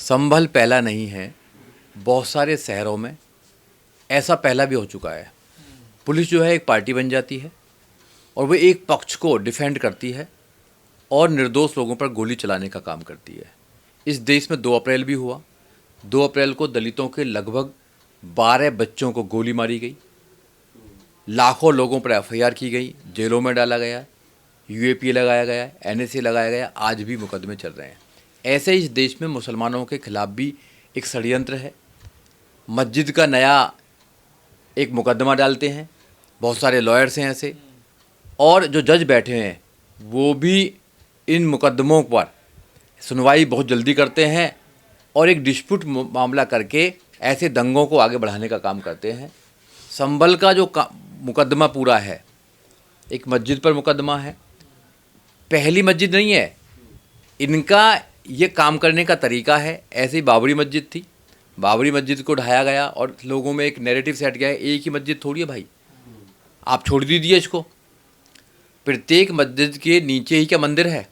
संभल पहला नहीं है, बहुत सारे शहरों में ऐसा पहला भी हो चुका है। पुलिस जो है एक पार्टी बन जाती है और वो एक पक्ष को डिफेंड करती है और निर्दोष लोगों पर गोली चलाने का काम करती है। इस देश में 2 अप्रैल भी हुआ। 2 अप्रैल को दलितों के लगभग 12 बच्चों को गोली मारी गई, लाखों लोगों पर एफआईआर की गई, जेलों में डाला गया, यूएपीए लगाया गया, एनएसए लगाया गया, आज भी मुकदमे चल रहे हैं। ऐसे इस देश में मुसलमानों के खिलाफ भी एक षड्यंत्र है। मस्जिद का नया एक मुकदमा डालते हैं, बहुत सारे लॉयर्स हैं ऐसे, और जो जज बैठे हैं वो भी इन मुकदमों पर सुनवाई बहुत जल्दी करते हैं और एक डिस्प्यूट मामला करके ऐसे दंगों को आगे बढ़ाने का काम करते हैं। संभल का जो मुकदमा पूरा है, एक मस्जिद पर मुकदमा है, पहली मस्जिद नहीं है, इनका ये काम करने का तरीका है। ऐसे ही बाबरी मस्जिद थी, बाबरी मस्जिद को ढाया गया और लोगों में एक नैरेटिव सेट गया है, एक ही मस्जिद थोड़ी है भाई, आप छोड़ दीजिए इसको। प्रत्येक मस्जिद के नीचे ही क्या मंदिर है,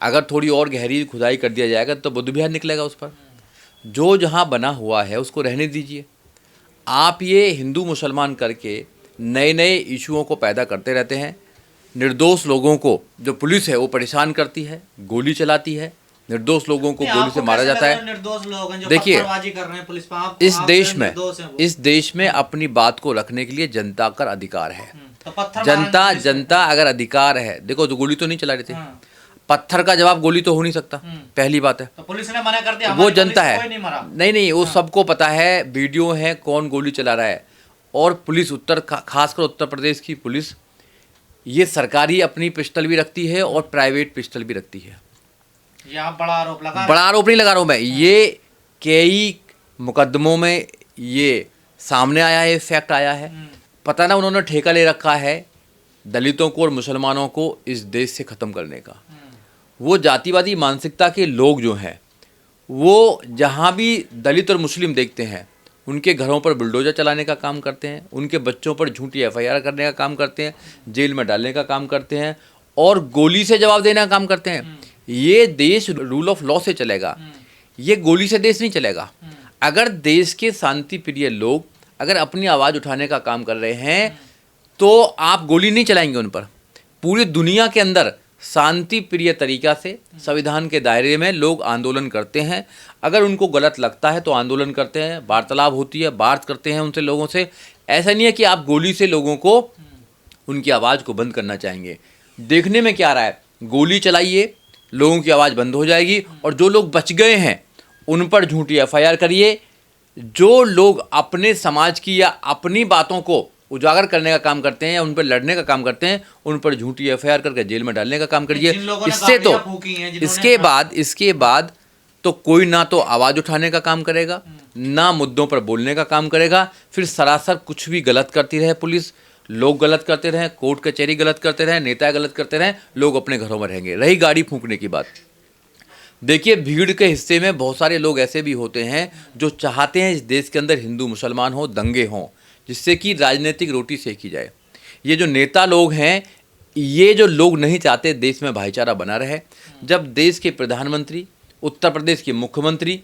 अगर थोड़ी और गहरी खुदाई कर दिया जाएगा तो बुद्ध विहार निकलेगा उस पर। जो जहाँ बना हुआ है उसको रहने दीजिए। आप ये हिंदू मुसलमान करके नए नए इशुओं को पैदा करते रहते हैं। निर्दोष लोगों को जो पुलिस है वो परेशान करती है, गोली चलाती है, निर्दोष लोगों को गोली से मारा जाता है। निर्दोष लोग हैं जो देखिए, पत्थरबाजी कर रहे हैं पुलिस पर, इस देश में अपनी बात को रखने के लिए जनता का अधिकार है। तो जनता अगर अधिकार है, देखो तो गोली तो नहीं चला रहे थे, पत्थर का जवाब गोली तो हो नहीं सकता, पहली बात है। तो पुलिस ने मना कर दिया, वो जनता है, नहीं वो सबको पता है, वीडियो है कौन गोली चला रहा है। और पुलिस खासकर उत्तर प्रदेश की पुलिस ये सरकारी अपनी पिस्टल भी रखती है और प्राइवेट पिस्टल भी रखती है। यहाँ बड़ा आरोप नहीं लगा रहा हूँ मैं, ये कई मुकदमों में ये सामने आया है, फैक्ट आया है। पता ना उन्होंने ठेका ले रखा है दलितों को और मुसलमानों को इस देश से ख़त्म करने का। वो जातिवादी मानसिकता के लोग जो हैं वो जहाँ भी दलित और मुस्लिम देखते हैं उनके घरों पर बुलडोजर चलाने का काम करते हैं, उनके बच्चों पर झूठी एफआईआर करने का काम करते हैं, जेल में डालने का काम करते हैं और गोली से जवाब देने का काम करते हैं। ये देश रूल ऑफ लॉ से चलेगा, ये गोली से देश नहीं चलेगा। अगर देश के शांति प्रिय लोग अगर अपनी आवाज़ उठाने का काम कर रहे हैं तो आप गोली नहीं चलाएंगे उन पर। पूरी दुनिया के अंदर शांति प्रिय तरीक़ा से संविधान के दायरे में लोग आंदोलन करते हैं। अगर उनको गलत लगता है तो आंदोलन करते हैं, वार्तालाप होती है, बात करते हैं उनसे, लोगों से। ऐसा नहीं है कि आप गोली से लोगों को उनकी आवाज़ को बंद करना चाहेंगे। देखने में क्या आ रहा है, गोली चलाइए, लोगों की आवाज़ बंद हो जाएगी और जो लोग बच गए हैं उन पर झूठी एफआईआर करिए। जो लोग अपने समाज की या अपनी बातों को उजागर करने का काम करते हैं या उन पर लड़ने का काम करते हैं उन पर झूठी एफआईआर करके जेल में डालने का काम करिए। इससे तो इसके बाद तो कोई ना तो आवाज़ उठाने का काम करेगा, ना मुद्दों पर बोलने का काम करेगा। फिर सरासर कुछ भी गलत करती रहे पुलिस, लोग गलत करते रहें, कोर्ट कचहरी गलत करते रहें, नेता गलत करते रहें, लोग अपने घरों में रहेंगे। रही गाड़ी फूंकने की बात, देखिए भीड़ के हिस्से में बहुत सारे लोग ऐसे भी होते हैं जो चाहते हैं इस देश के अंदर हिंदू मुसलमान हो, दंगे हों, जिससे कि राजनीतिक रोटी सेकी जाए। ये जो नेता लोग हैं, ये जो लोग नहीं चाहते देश में भाईचारा बना रहे। जब देश के प्रधानमंत्री, उत्तर प्रदेश के मुख्यमंत्री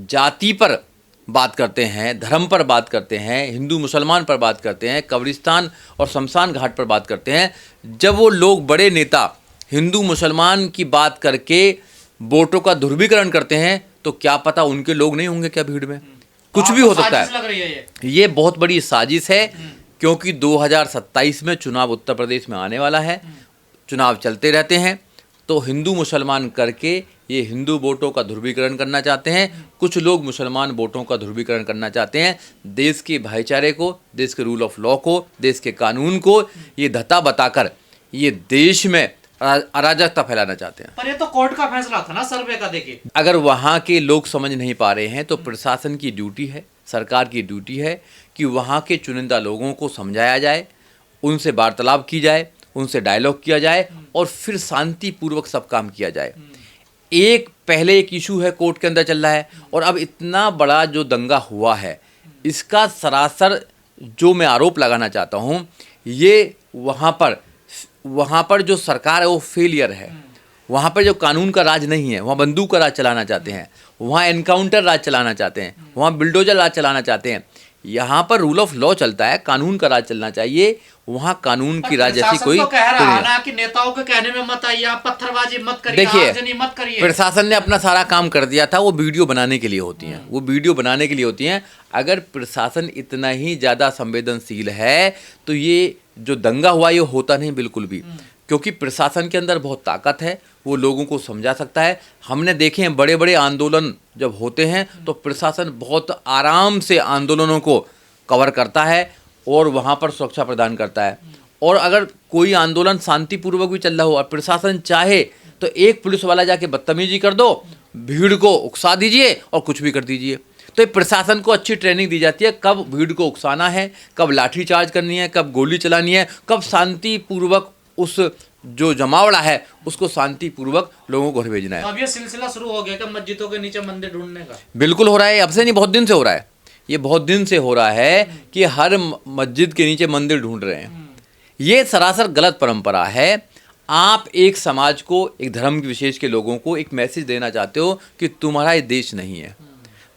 जाति पर बात करते हैं, धर्म पर बात करते हैं, हिंदू मुसलमान पर बात करते हैं, कब्रिस्तान और शमशान घाट पर बात करते हैं, जब वो लोग बड़े नेता हिंदू मुसलमान की बात करके वोटों का ध्रुवीकरण करते हैं तो क्या पता उनके लोग नहीं होंगे क्या भीड़ में, कुछ भी हो सकता है। ये बहुत बड़ी साजिश है क्योंकि 2027 में चुनाव उत्तर प्रदेश में आने वाला है, चुनाव चलते रहते हैं, तो हिंदू मुसलमान करके ये हिंदू वोटों का ध्रुवीकरण करना चाहते हैं। कुछ लोग मुसलमान वोटों का ध्रुवीकरण करना चाहते हैं। देश के भाईचारे को, देश के रूल ऑफ लॉ को, देश के कानून को ये धत्ता बताकर ये देश में अराजकता फैलाना चाहते हैं। पर ये तो कोर्ट का फैसला था ना सर्वे का। देखिए अगर वहाँ के लोग समझ नहीं पा रहे हैं तो प्रशासन की ड्यूटी है, सरकार की ड्यूटी है कि वहाँ के चुनिंदा लोगों को समझाया जाए, उनसे वार्तालाप की जाए, उनसे डायलॉग किया जाए और फिर शांतिपूर्वक सब काम किया जाए। पहले एक इशू है कोर्ट के अंदर चल रहा है और अब इतना बड़ा जो दंगा हुआ है, इसका सरासर जो मैं आरोप लगाना चाहता हूँ, ये वहाँ पर जो सरकार है वो फेलियर है। वहाँ पर जो कानून का राज नहीं है, वहाँ बंदूक का राज चलाना चाहते हैं। वहाँ एनकाउंटर राज चलाना चाहते हैं, वहाँ बिल्डोजर राज चलाना चाहते हैं। यहाँ पर रूल ऑफ लॉ चलता है, कानून का राज चलना चाहिए, वहाँ कानून की राज जैसी कोई तो कह कोई रहा है नहीं। ना कि नेताओं के कहने में मत आइए, आप पत्थरबाजी मत करिए, देखिए, आगजनी मत करिए। प्रशासन ने अपना सारा काम कर दिया था, वो वीडियो बनाने के लिए होती हैं, वो वीडियो बनाने के लिए होती हैं। अगर प्रशासन इतना ही ज़्यादा संवेदनशील है तो ये जो दंगा हुआ ये होता नहीं बिल्कुल भी, क्योंकि प्रशासन के अंदर बहुत ताकत है, वो लोगों को समझा सकता है। हमने देखे हैं बड़े बड़े आंदोलन जब होते हैं तो प्रशासन बहुत आराम से आंदोलनों को कवर करता है और वहाँ पर सुरक्षा प्रदान करता है। और अगर कोई आंदोलन शांतिपूर्वक भी चल रहा हो और प्रशासन चाहे तो एक पुलिस वाला जाके बदतमीजी कर दो, भीड़ को उकसा दीजिए और कुछ भी कर दीजिए। तो ये प्रशासन को अच्छी ट्रेनिंग दी जाती है, कब भीड़ को उकसाना है, कब लाठी चार्ज करनी है, कब गोली चलानी है, कब शांतिपूर्वक उस जो जमावड़ा है उसको शांतिपूर्वक लोगों को घर भेजना है। तो अब ये सिलसिला शुरू हो गया कि मस्जिदों के नीचे मंदिर ढूंढने का। बिल्कुल हो रहा है, अब से नहीं, बहुत दिन से हो रहा है। ये बहुत दिन से हो रहा है कि हर मस्जिद के नीचे मंदिर ढूंढ रहे हैं। ये सरासर गलत परंपरा है। आप एक समाज को, एक धर्म विशेष के लोगों को एक मैसेज देना चाहते हो कि तुम्हारा ये देश नहीं है।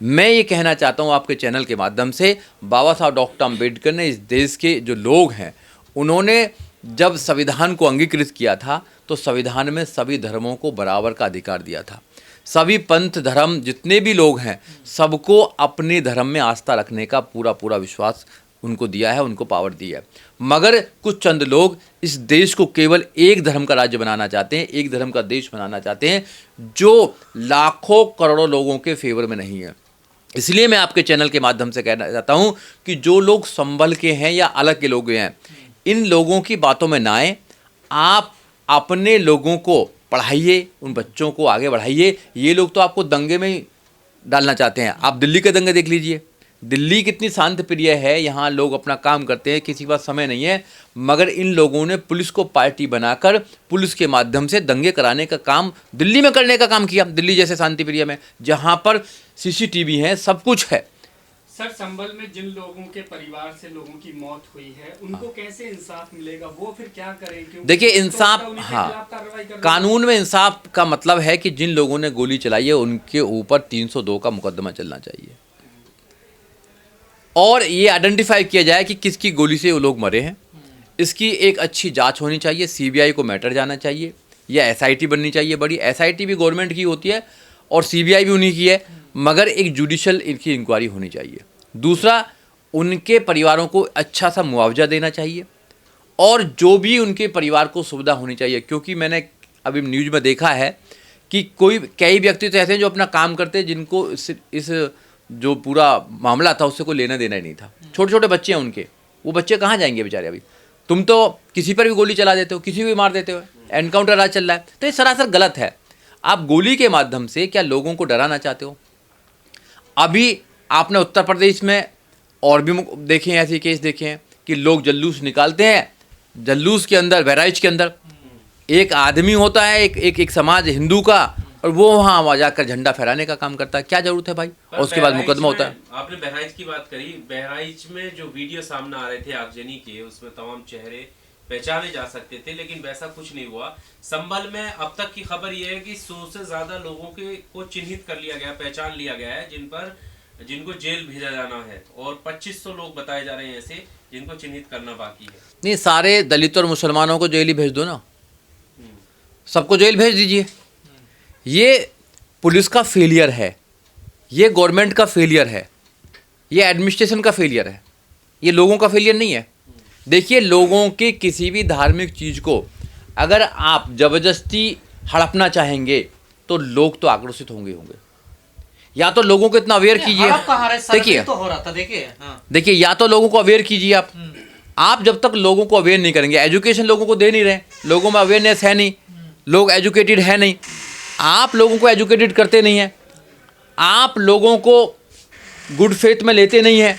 मैं ये कहना चाहता हूँ आपके चैनल के माध्यम से, बाबा साहब डॉक्टर अम्बेडकर ने इस देश के जो लोग हैं, उन्होंने जब संविधान को अंगीकृत किया था तो संविधान में सभी धर्मों को बराबर का अधिकार दिया था। सभी पंथ धर्म जितने भी लोग हैं सबको अपने धर्म में आस्था रखने का पूरा पूरा विश्वास उनको दिया है, उनको पावर दी है। मगर कुछ चंद लोग इस देश को केवल एक धर्म का राज्य बनाना चाहते हैं, एक धर्म का देश बनाना चाहते हैं, जो लाखों करोड़ों लोगों के फेवर में नहीं है। इसलिए मैं आपके चैनल के माध्यम से कहना चाहता हूँ कि जो लोग संभल के हैं या अलग के लोग हैं, इन लोगों की बातों में ना आए। आप अपने लोगों को पढ़ाइए, उन बच्चों को आगे बढ़ाइए। ये लोग तो आपको दंगे में ही डालना चाहते हैं। आप दिल्ली के दंगे देख लीजिए, दिल्ली कितनी शांत प्रिय है, यहाँ लोग अपना काम करते हैं, किसी के पास समय नहीं है। मगर इन लोगों ने पुलिस को पार्टी बनाकर पुलिस के माध्यम से दंगे कराने का काम दिल्ली में करने का काम किया, दिल्ली जैसे शांति प्रिय में, जहाँ पर सीसीटीवी है, सब कुछ है। सर, संभल में जिन लोगों के परिवार से लोगों की मौत हुई है उनको कैसे इंसाफ मिलेगा, वो फिर क्या करें? क्योंकि देखिए, तो इंसाफ, उन्हीं के हाँ, खिलाफ कार्रवाई करनी कानून में इंसाफ का मतलब है कि जिन लोगों ने गोली चलाई है उनके ऊपर 302 का मुकदमा चलना चाहिए और ये आइडेंटिफाई किया जाए कि किसकी गोली से वो लोग मरे हैं। इसकी एक अच्छी जांच होनी चाहिए, सीबीआई को मैटर जाना चाहिए या एसआईटी बननी चाहिए बड़ी। एसआईटी भी गवर्नमेंट की होती है और सीबीआई भी उन्हीं की है, मगर एक जुडिशल इनकी इंक्वायरी होनी चाहिए। दूसरा, उनके परिवारों को अच्छा सा मुआवजा देना चाहिए और जो भी उनके परिवार को सुविधा होनी चाहिए, क्योंकि मैंने अभी न्यूज़ में देखा है कि कई व्यक्ति तो ऐसे हैं जो अपना काम करते हैं जिनको इस जो पूरा मामला था उससे कोई लेना देना ही नहीं था। छोटे छोटे बच्चे हैं उनके, वो बच्चे कहाँ जाएंगे बेचारे? अभी तुम तो किसी पर भी गोली चला देते हो, किसी को भी मार देते हो, एनकाउंटर राज चल रहा है। तो ये सरासर गलत है। आप गोली के माध्यम से क्या लोगों को डराना चाहते हो? अभी आपने उत्तर प्रदेश में और भी देखे हैं, ऐसे केस देखे हैं कि लोग जुलूस निकालते हैं, जुलूस के अंदर, बहराइच के अंदर एक आदमी होता है, एक समाज हिंदू का, और वो वहाँ जाकर झंडा फहराने का काम करता है। क्या जरूरत है भाई? और उसके बाद मुकदमा होता है। आपने बहराइच की बात करी, बहराइच में जो वीडियो सामने आ रहे थे आगजनी के, उसमें तमाम चेहरे पहचाने जा सकते थे, लेकिन वैसा कुछ नहीं हुआ। संभल में अब तक की खबर यह है कि 100 से ज्यादा लोगों को चिन्हित कर लिया गया, पहचान लिया गया है, जिनको जेल भेजा जाना है, और 2500 लोग बताए जा रहे हैं ऐसे जिनको चिन्हित करना बाकी है। नहीं, सारे दलित और मुसलमानों को जेल ही भेज दो ना, सबको जेल भेज दीजिए। ये पुलिस का फेलियर है, ये गवर्नमेंट का फेलियर है, ये एडमिनिस्ट्रेशन का फेलियर है, ये लोगों का फेलियर नहीं है। देखिए, लोगों के किसी भी धार्मिक चीज़ को अगर आप ज़बरदस्ती हड़पना चाहेंगे तो लोग तो आक्रोशित होंगे। या तो लोगों को इतना अवेयर कीजिए, देखिए तो हो रहा था, देखिए, या तो लोगों को अवेयर कीजिए आप जब तक लोगों को अवेयर नहीं करेंगे, एजुकेशन लोगों को दे नहीं रहे, लोगों में अवेयरनेस है नहीं, लोग एजुकेटेड है नहीं, आप लोगों को एजुकेटेड करते नहीं हैं, आप लोगों को गुड फेथ में लेते नहीं हैं,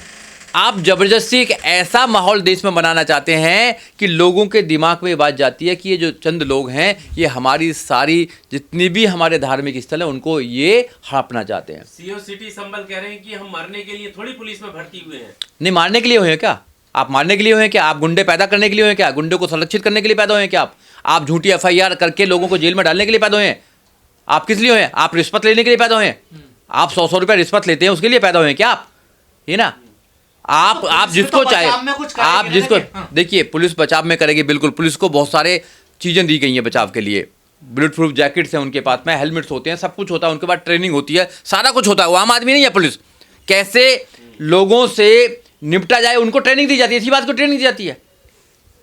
आप ज़बरदस्ती एक ऐसा माहौल देश में बनाना चाहते हैं कि लोगों के दिमाग में ये बात जाती है कि ये जो चंद लोग हैं ये हमारी सारी जितनी भी हमारे धार्मिक स्थल है उनको ये हड़पना चाहते हैं। सीओ सिटी संभल कह रहे हैं कि हम मरने के लिए थोड़ी पुलिस में भर्ती हुए हैं। नहीं, मारने के लिए हुए हैं क्या? आप मारने के लिए हुए हैं क्या? आप गुंडे पैदा करने के लिए हुए हैं क्या? गुंडे को संरक्षित करने के लिए पैदा हुए हैं क्या? आप झूठी FIR करके लोगों को जेल में डालने के लिए पैदा हुए हैं? आप किस लिए हुए हैं? आप रिश्वत लेने के लिए पैदा हुए हैं? आप 100 रुपये रिश्वत लेते हैं, उसके लिए पैदा हुए हैं क्या आप? ये ना, आप पुलिस जिसको भी तो चाहे, बचाव में कुछ करेगी आप ना, जिसको हाँ। देखिए, पुलिस बचाव में करेगी बिल्कुल। पुलिस को बहुत सारे चीज़ें दी गई हैं बचाव के लिए। बुलेट प्रूफ जैकेट्स हैं उनके पास में, हेलमेट्स होते हैं, सब कुछ होता है उनके पास, ट्रेनिंग होती है, सारा कुछ होता है। वो आम आदमी नहीं है पुलिस। कैसे लोगों से निपटा जाए उनको ट्रेनिंग दी जाती है, इसी बात को ट्रेनिंग दी जाती है।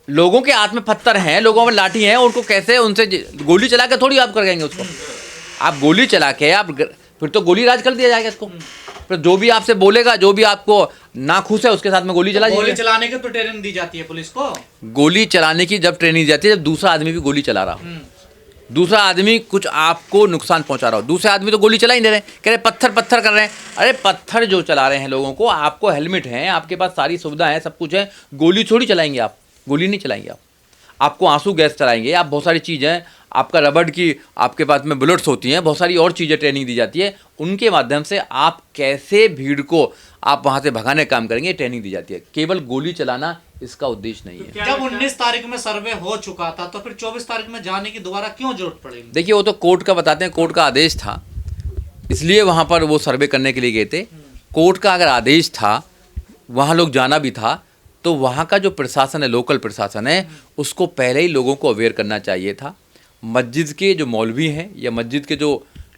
लोगों के हाथ में पत्थर हैं, लोगों में लाठी हैं, उनको कैसे उनसे गोली चला के थोड़ी आप कर देंगे उसको। आप गोली चला के आप फिर तो गोली राज कर दिया जाएगा इसको। फिर जो भी आपसे बोलेगा, जो भी आपको नाखुश है, उसके साथ में गोली चला गोली जाएगी। चलाने की तो ट्रेनिंग दी जाती है पुलिस को। गोली चलाने की जब ट्रेनिंग दी जाती है, जब दूसरा आदमी भी गोली चला रहा हो, दूसरा आदमी कुछ आपको नुकसान पहुंचा रहा हो, दूसरे आदमी तो गोली चला ही नहीं रहे, कह रहे पत्थर पत्थर कर रहे हैं। अरे पत्थर जो चला रहे हैं लोगों को, आपको हेलमेट है, आपके पास सारी सुविधा है, सब कुछ है, गोली थोड़ी चलाएंगे आप, गोली नहीं चलाएंगे आप। आपको आंसू गैस चलाएंगे आप, बहुत सारी चीज़ें, आपका रबड़ की आपके पास में बुलेट्स होती हैं, बहुत सारी और चीज़ें ट्रेनिंग दी जाती है, उनके माध्यम से आप कैसे भीड़ को आप वहाँ से भगाने का काम करेंगे, ट्रेनिंग दी जाती है। केवल गोली चलाना इसका उद्देश्य नहीं है। जब 19 तारीख में सर्वे हो चुका था, तो फिर 24 तारीख में जाने की दोबारा क्यों जरूरत पड़ेगी? देखिए, वो तो कोर्ट का बताते हैं, कोर्ट का आदेश था, इसलिए वहाँ पर वो सर्वे करने के लिए गए थे। कोर्ट का अगर आदेश था, वहाँ लोग जाना भी था, तो वहाँ का जो प्रशासन है, लोकल प्रशासन है, उसको पहले ही लोगों को अवेयर करना चाहिए था। मस्जिद के जो मौलवी हैं या मस्जिद के जो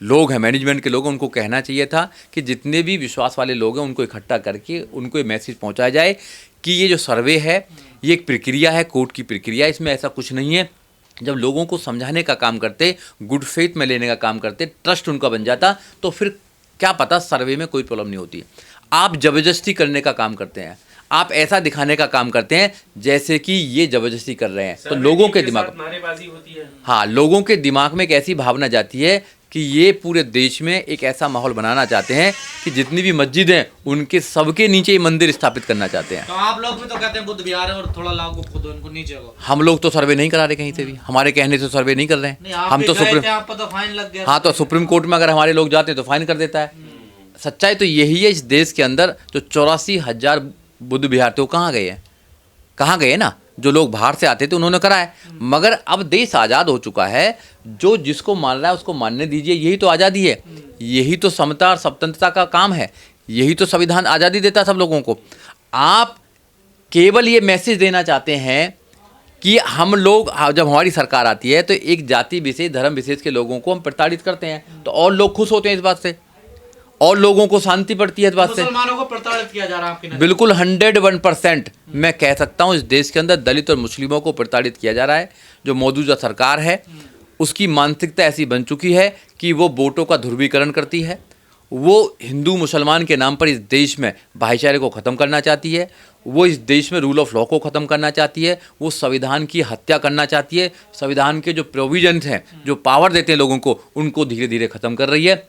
लोग हैं, मैनेजमेंट के लोग हैं, उनको कहना चाहिए था कि जितने भी विश्वास वाले लोग हैं उनको इकट्ठा करके उनको ये मैसेज पहुंचाया जाए कि ये जो सर्वे है ये एक प्रक्रिया है, कोर्ट की प्रक्रिया, इसमें ऐसा कुछ नहीं है। जब लोगों को समझाने का काम करते, गुड फेथ में लेने का काम करते, ट्रस्ट उनका बन जाता, तो फिर क्या पता सर्वे में कोई प्रॉब्लम नहीं होती। आप ज़बरदस्ती करने का काम करते हैं, आप ऐसा दिखाने का काम करते हैं जैसे कि ये ज़बरदस्ती कर रहे हैं, तो लोगों के दिमाग, नारेबाजी होती है। हाँ, लोगों के दिमाग में एक ऐसी भावना जाती है कि ये पूरे देश में एक ऐसा माहौल बनाना चाहते हैं कि जितनी भी मस्जिद हैं उनके सबके नीचे ये मंदिर स्थापित करना चाहते हैं। तो आप लोग भी तो कहते हैं बुद्ध विहार है और थोड़ा लागू खुद उनको नीचे को। हम लोग तो सर्वे नहीं करा रहे कहीं से भी, हमारे कहने से सर्वे नहीं कर रहे नहीं, हैं। आप हम भी तो गए सुप्रीम, थे, आप पर तो फाइन लग गया। हाँ, तो सुप्रीम कोर्ट में अगर हमारे लोग जाते हैं तो फाइन कर देता है। सच्चाई तो यही है, इस देश के अंदर जो 84,000 बुद्ध विहार थे वो कहाँ गए हैं? कहाँ गए ना? जो लोग बाहर से आते थे उन्होंने करा है, मगर अब देश आज़ाद हो चुका है, जो जिसको मान रहा है उसको मानने दीजिए, यही तो आज़ादी है, यही तो समता और स्वतंत्रता का काम है, यही तो संविधान आज़ादी देता है सब लोगों को। आप केवल ये मैसेज देना चाहते हैं कि हम लोग, जब हमारी सरकार आती है तो एक जाति विशेष, धर्म विशेष के लोगों को हम प्रताड़ित करते हैं, तो और लोग खुश होते हैं इस बात से, और लोगों को शांति पड़ती है इस बात से। मुसलमानों को प्रताड़ित किया जा रहा है आपकी नज़र? बिल्कुल 101% मैं कह सकता हूँ, इस देश के अंदर दलित और मुस्लिमों को प्रताड़ित किया जा रहा है। जो मौजूदा सरकार है उसकी मानसिकता ऐसी बन चुकी है कि वो वोटों का ध्रुवीकरण करती है, वो हिंदू मुसलमान के नाम पर इस देश में भाईचारे को ख़त्म करना चाहती है, वो इस देश में रूल ऑफ लॉ को ख़त्म करना चाहती है, वो संविधान की हत्या करना चाहती है, संविधान के जो प्रोविजंस हैं, जो पावर देते हैं लोगों को, उनको धीरे धीरे ख़त्म कर रही है।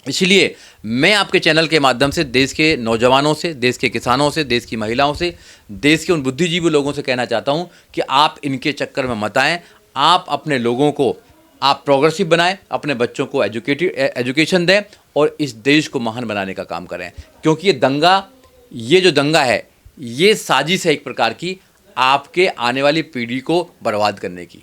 इसलिए मैं आपके चैनल के माध्यम से देश के नौजवानों से, देश के किसानों से, देश की महिलाओं से, देश के उन बुद्धिजीवी लोगों से कहना चाहता हूं कि आप इनके चक्कर में मत आएं। आप अपने लोगों को आप प्रोग्रेसिव बनाएं, अपने बच्चों को एजुकेशन दें और इस देश को महान बनाने का काम करें, क्योंकि ये जो दंगा है ये साजिश है एक प्रकार की आपके आने वाली पीढ़ी को बर्बाद करने की।